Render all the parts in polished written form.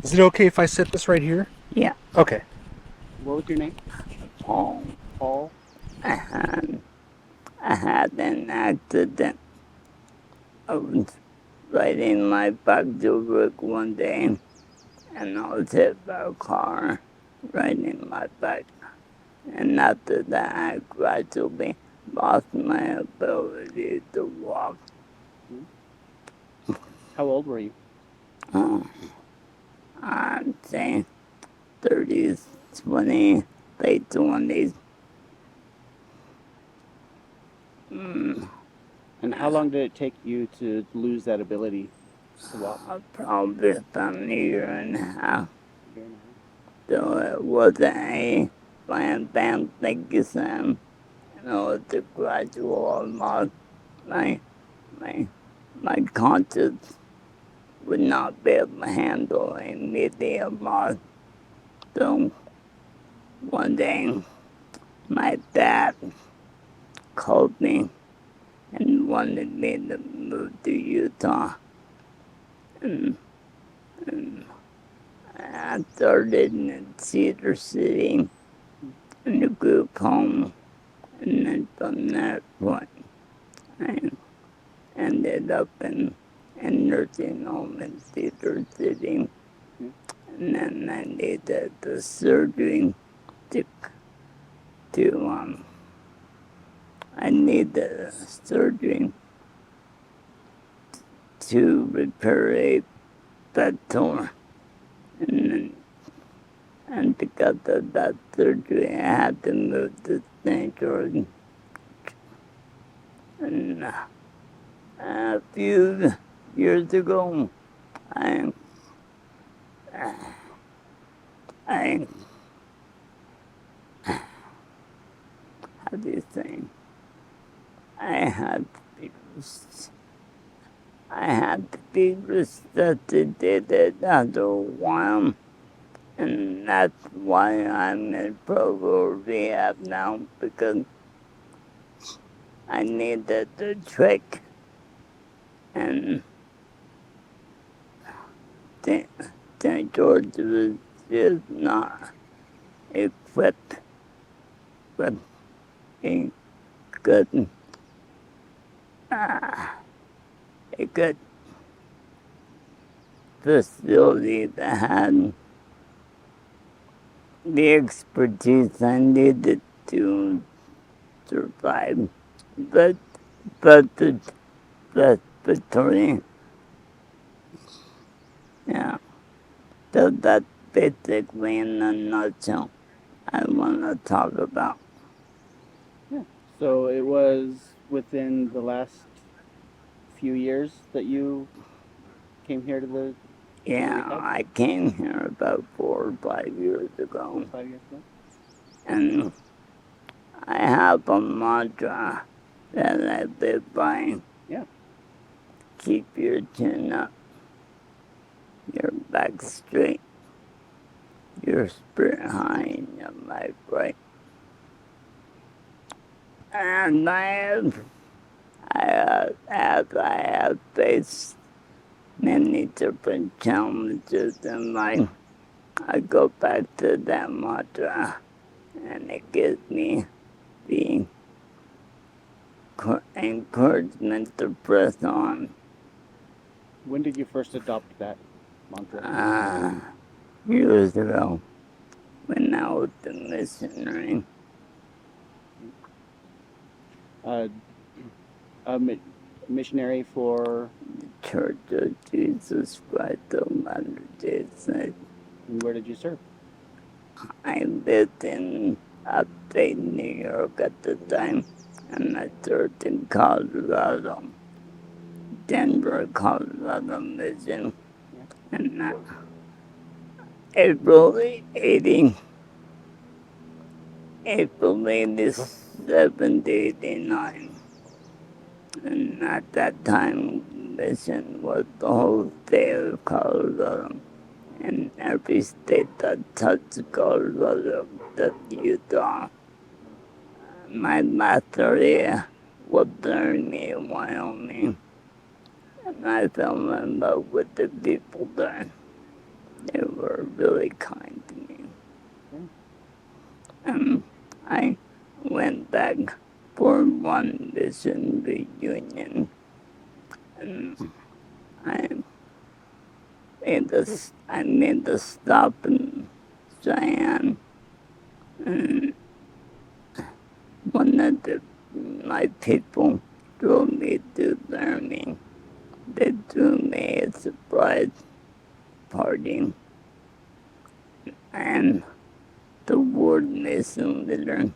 Is it okay if I set this right here? Yeah, Okay. What was your name? Paul. Paul? I had, I had an accident. I was riding my bike to work one day, and I was hit by a car riding my bike. And after that, I gradually lost my ability to walk. How old were you? Uh, I'd say 30s, 20, late 20s. Mm, And how long did it take you to lose that ability to walk? Probably about a year and a half. Year and a So it wasn't a bam thank you Sam. You know, it's a gradual loss. My my my conscience would not be able to handle immediate loss. So one day my dad called me and wanted me to move to Utah. And, and I started in Cedar City in a group home. And then from that point, I ended up in a nursing home in Cedar City. And then I needed the surgery to, to I needed a surgery to repair a bed tumor. And and because of that surgery, I had to move to St. George. And a few years ago, I, I, how do you say, I had to be, I had to be resuscitated after a while, and that's why I'm in program rehab now, because I needed the trick, and St. George was just not equipped with a good, uh, a good facility that had the expertise I needed to survive. But, the respiratory, yeah. So that's basically in a nutshell I want to talk about. Yeah. So it was within the last few years that you came here to the Yeah, rehab? I came here about 4 or 5 years ago, 4 or 5 years ago? and I have a mantra that I live by. Yeah. Keep your chin up, your back straight, your spirit high, and your life right. And I have faced many different challenges in life. I go back to that mantra, and it gives me the encouragement to press on. When did you first adopt that mantra? Years ago, when I was a missionary, Uh, a missionary for. Church of Jesus Christ of Latter-day Saints. Where did you serve? I lived in upstate New York at the time, and I served in Colorado, Denver, Colorado mission, and April 80, April 87, 89. And at that time, mission was the whole state of Colorado. In every state that touched Colorado, that Utah. My last area was Laramie, Wyoming, and I fell in love with the people there. They were really kind to me. Yeah. I went back for one mission reunion, and I made a stop in Cheyenne, and one of my people drove me to learning. They threw me a surprise party, and the ward mission leader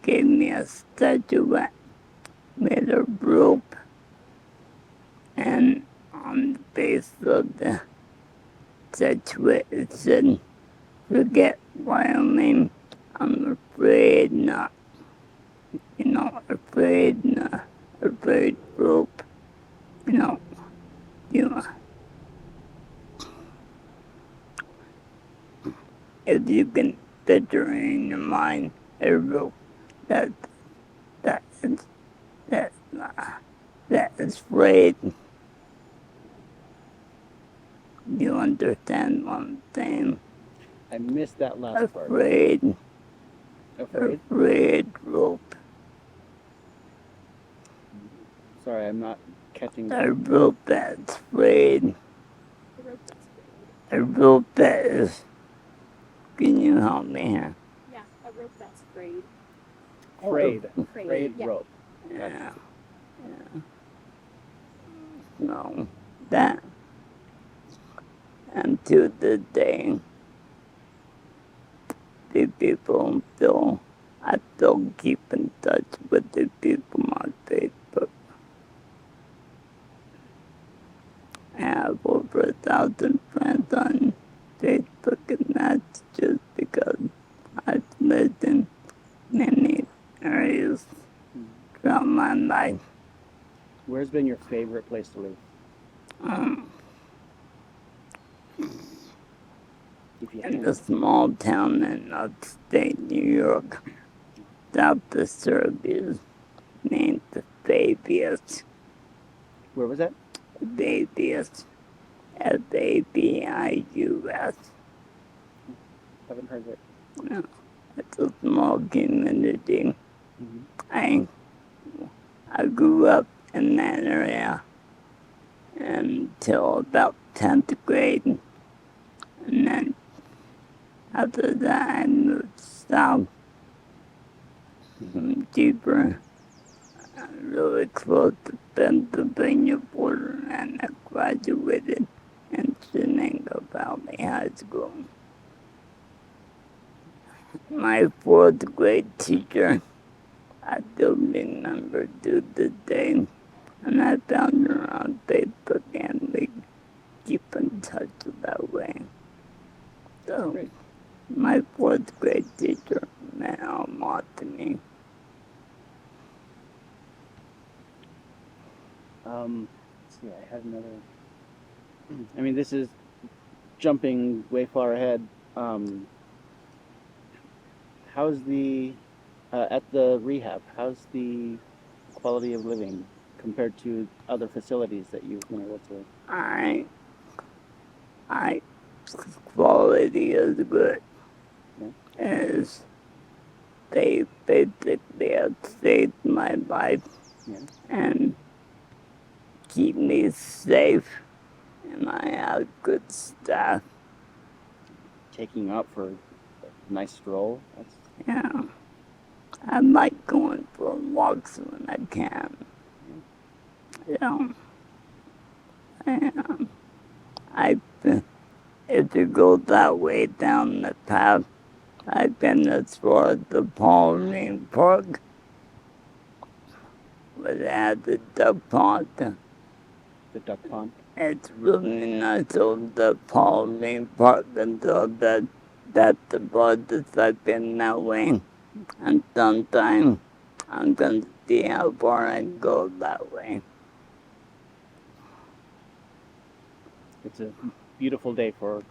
gave me a statuette made of rope, and on the base of the statuette it said, "Forget Wyoming, I'm afraid not." Afraid not, afraid rope, you know, you know. If you can picture in your mind a rope that that is that that is frayed, you understand what I'm saying? I missed that last part. Afraid rope. Sorry, I'm not catching. A rope that's frayed. A rope that is. Can you help me here? Yeah, a rope that's frayed. Frayed yeah. rope. Yeah. No, that. And to this day, the people I still keep in touch with the people on Facebook. I have over 1,000 friends on Facebook, and that's just because I've lived in many areas throughout my life. Where's been your favorite place to live? If you In can. a small town in upstate New York, south of Serbia, named Fabius. Where was that? Fabius. Fabius. Haven't heard of it. No, it's a small community. Mm-hmm. I grew up in that area until about 10th grade. And then after that, I moved south, deeper, really close to Pennsylvania border, and I graduated in Shenango Valley High School. My 4th grade teacher, I still remember to this day, and I found her on Facebook, and we keep in touch that way. So, Great. my 4th grade teacher meant a lot to me. Let's see, I had another. I mean, this is jumping way far ahead. How's the at the rehab? How's the quality of living compared to other facilities that you've been able to? I quality is good. Yeah. As they basically have saved my life, Yeah. and keep me safe, and I have good staff. Taking up for a nice stroll. That's Yeah. I like going for walks when I can. Yeah. And if you go that way down the path, I've been as far as the Pauline Park, where they had the duck pond. the duck pond. It's really nice over the Pauline Park until that's the farthest I've been that way. And sometime I'm going to see how far I can go that way. It's a beautiful day for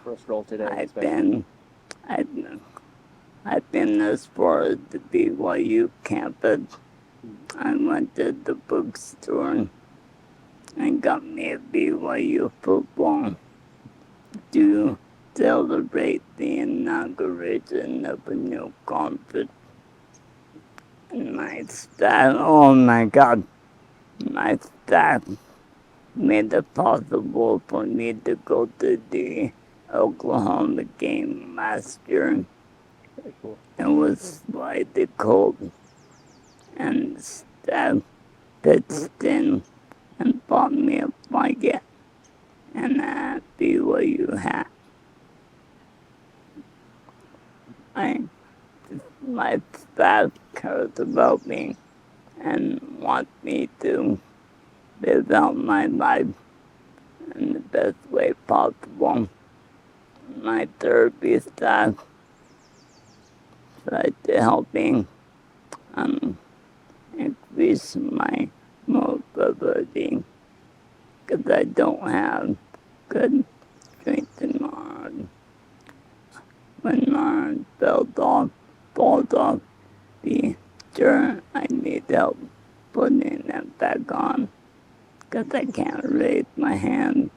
a stroll today. I've been as far as the BYU campus. I went to the bookstore and got me a BYU football. to celebrate the inauguration of a new conference. And my staff, oh my God, my staff made it possible for me to go to the Oklahoma game last year. Very cool. It was slightly cold, and the staff pitched in and bought me a blanket and a BYU hat. My staff cares about me and wants me to live out my life in the best way possible. My therapy staff tried to help me increase my mobility because I don't have good strength in my arm. When my arm falls off the chair, I need help putting it back on because I can't raise my hand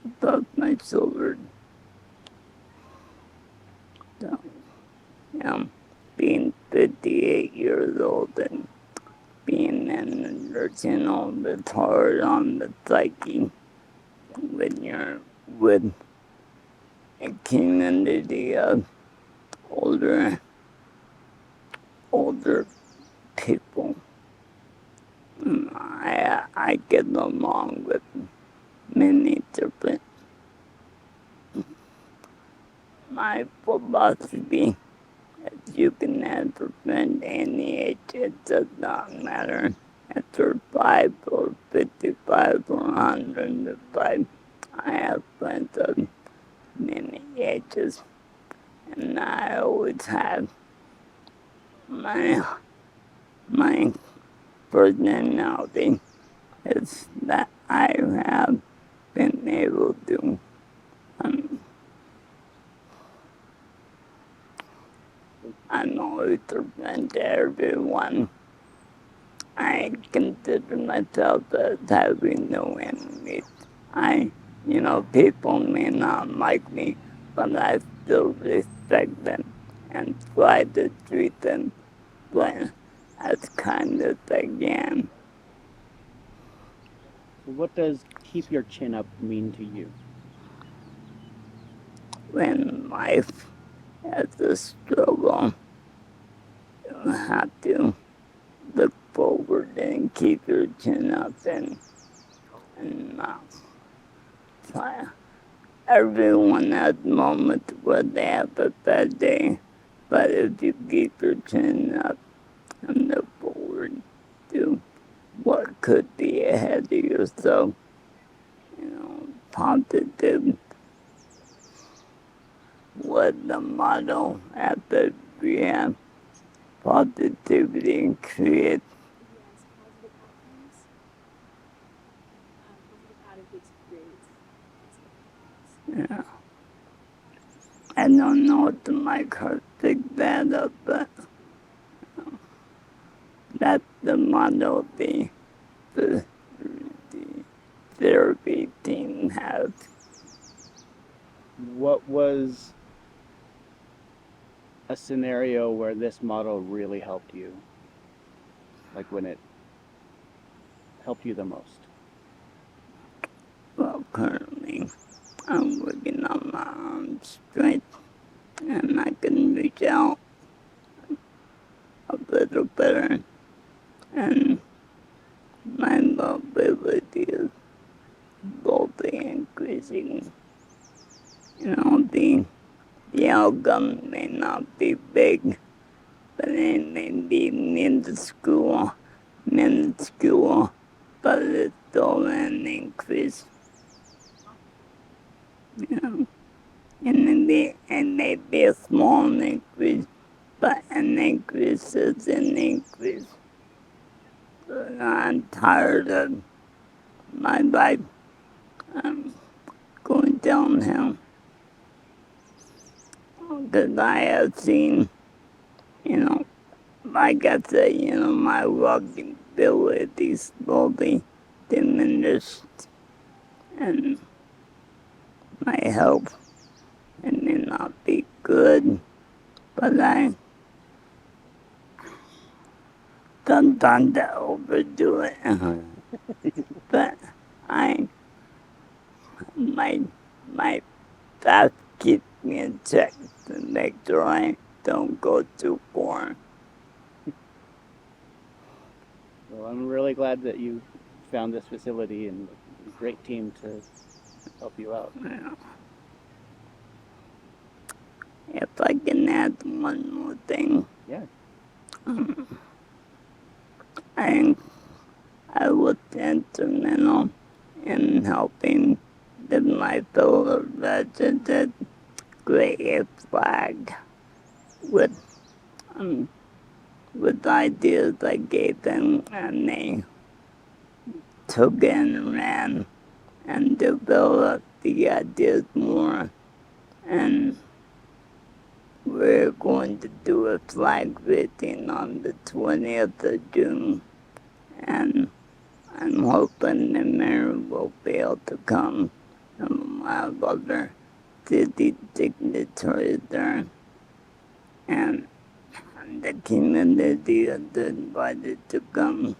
above my shoulder. So, being 58 years old and being in the nursing home, it's hard on the psyche when you're with a community of older people. I get along with many different. My philosophy is you can have a friend any age, it does not matter if they're 5 or 55 or 105. I have friends of many ages, and I always have my personality is that I have been able to I'm always a friend to everyone. I consider myself as having no enemies. People may not like me, but I still respect them and try to treat them as kind as I can. What does keep your chin up mean to you? When life has a struggle, you have to look forward and keep your chin up and try. Everyone has moments where they have a bad day, but if you keep your chin up and look forward to what could be ahead of yourself, positive was the motto at the rehab. Positivity creates. Positive attitudes create. Yeah. I don't know if the mic hurt pick that up, but that's the motto the therapy team has. What was a scenario where this model really helped you? Like when it helped you the most? Well, currently, I'm working on my arm strength, and I can reach out a little better, and my mobility is slowly increasing. The outcome may not be big, but it may be minuscule, but it's still an increase. And it may be a small increase, but an increase is an increase. I'm tired of my life going downhill. Because I have seen, like I said, my walking ability slowly diminished, and my health not be good, but I sometimes I overdo it. But my past keeps me in check to make sure I don't go too far. Well, I'm really glad that you found this facility and a great team to help you out. Yeah. If I can add one more thing. Yeah. I was instrumental in helping my fellow residents create a flag with ideas I gave them, and they took it and ran and developed the ideas more. And we're going to do a flag raising on the 20th of June, and I'm hoping the mayor will be able to come, and I have other city dignitaries there, and the community is invited to come.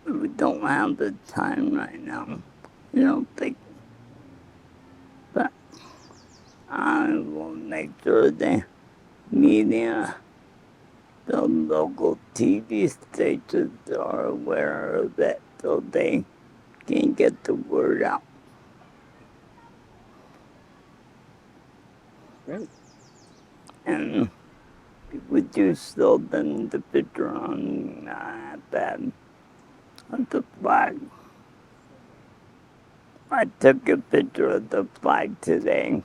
We don't have the time right now, I don't think, but I will make sure the media, the local TV stations are aware of it so they can get the word out. Great. And would you show them the picture on iPad of the flag? I took a picture of the flag today.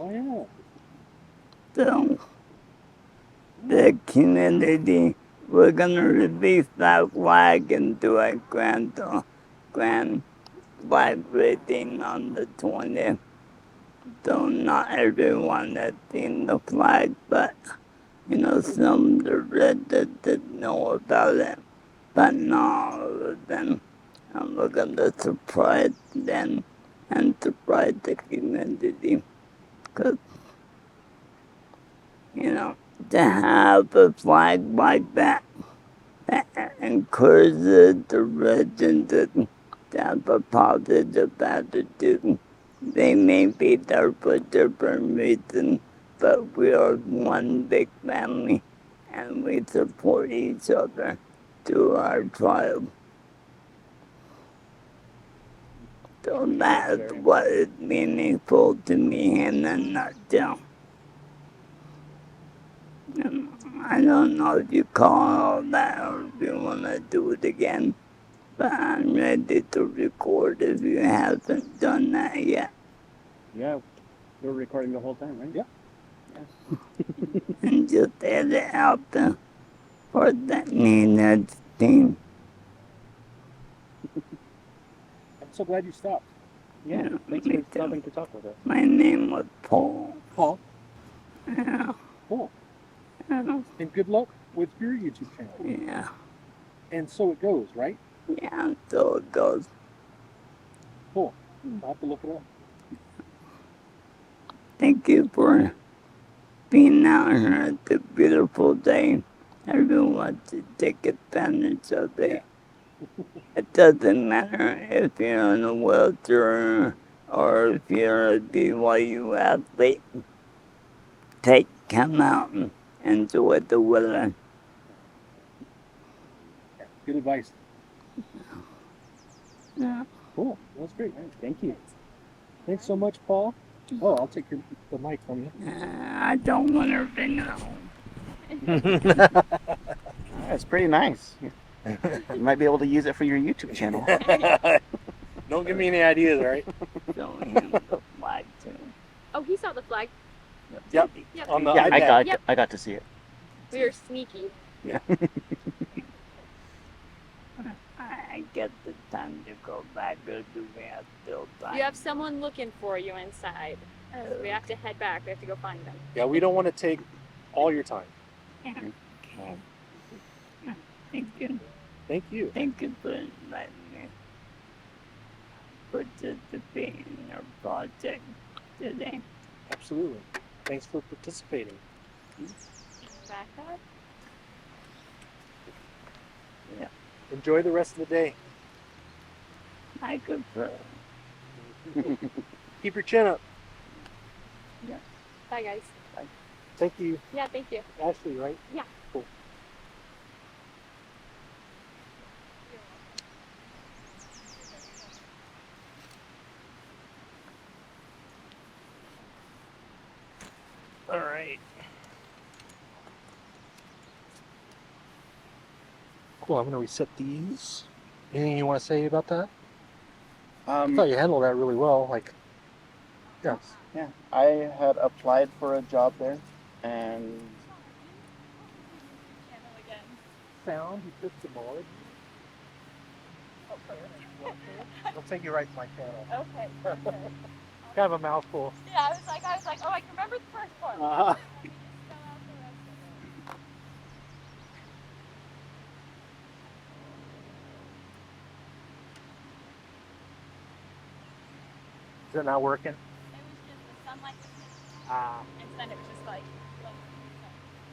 Oh, yeah. So, the community, we're going to release that flag and do a grand flag raising on the 20th. So not everyone has seen the flag, but, some of the residents know about it, but not all of them. And we're going to surprise them and surprise the community. Because, to have a flag like that encourages the residents to have a positive attitude. They may be there for different reasons, but we are one big family, and we support each other through our tribe. So that's what is meaningful to me in a nutshell. I don't know if you call all that or if you want to do it again, but I'm ready to record if you haven't done that yet. Yeah, we're recording the whole time, right? Yeah. And just edit out the part that needed thing. I'm so glad you stopped. Yeah, thanks me for too. stopping to talk with us. My name was Paul. Paul, Yeah, cool. yeah, And good luck with your YouTube channel. yeah, And so it goes, right? yeah, so it goes. Cool. I'll have to look it up. Thank you for being out here. It's a beautiful day. Everyone should take advantage of it. It doesn't matter if you're in a wheelchair or if you're a BYU athlete. Come out and enjoy the weather. Good advice. Yeah. Cool. That's great. Thank you. Thanks so much, Paul. Oh, I'll take the mic from you. I don't want to bring it home. That's pretty nice. You might be able to use it for your YouTube channel. Don't give me any ideas, all right? Show him the flag too. Oh, he saw the flag. Yep. Yep. On the Yeah, iPad. I got to see it. We were sneaky. I get the time to go back, or do we have still time? You have someone looking for you inside. So we have to head back. We have to go find them. Yeah, we don't want to take all your time. Okay. Thank you. Thank you. Thank you for letting me participate in your project today. Absolutely. Thanks for participating. Back up. Yeah, Enjoy the rest of the day. I could Keep your chin up. Bye, guys. Thank you, Yeah, thank you. Ashley, right? Yeah. Cool. All right. Cool. I'm going to reset these. Anything you want to say about that? I thought you handled that really well. Like, yes. Yeah, I had applied for a job there, and Sound Epistemology. I'll take you right to my channel. Okay. Kind of a mouthful. Yeah, I was like, oh, I can remember the first one. Uh-huh. Is it not working? It was just the sunlight was hitting, Ah. and then it was just like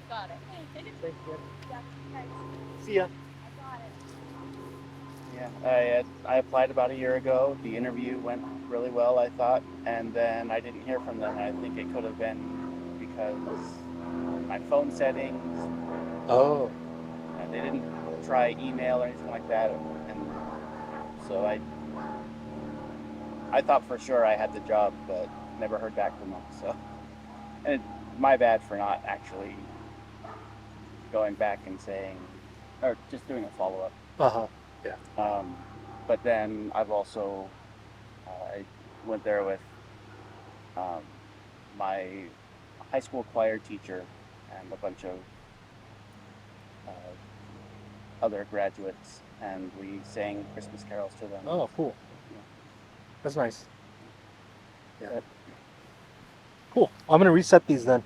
got it. Thank you. Yeah, thanks. See ya. I got it. yeah, I applied about a year ago. The interview went really well, I thought, and then I didn't hear from them. And I think it could have been because my phone settings. Oh. And they didn't try email or anything like that, and so I thought for sure I had the job, but never heard back from them. So, and my bad for not actually going back and saying, or just doing a follow up. Uh-huh. Yeah. But then I've also I went there with my high school choir teacher and a bunch of other graduates, and we sang Christmas carols to them. Oh, cool. Yeah. That's nice. Yeah. Cool. I'm going to reset these then.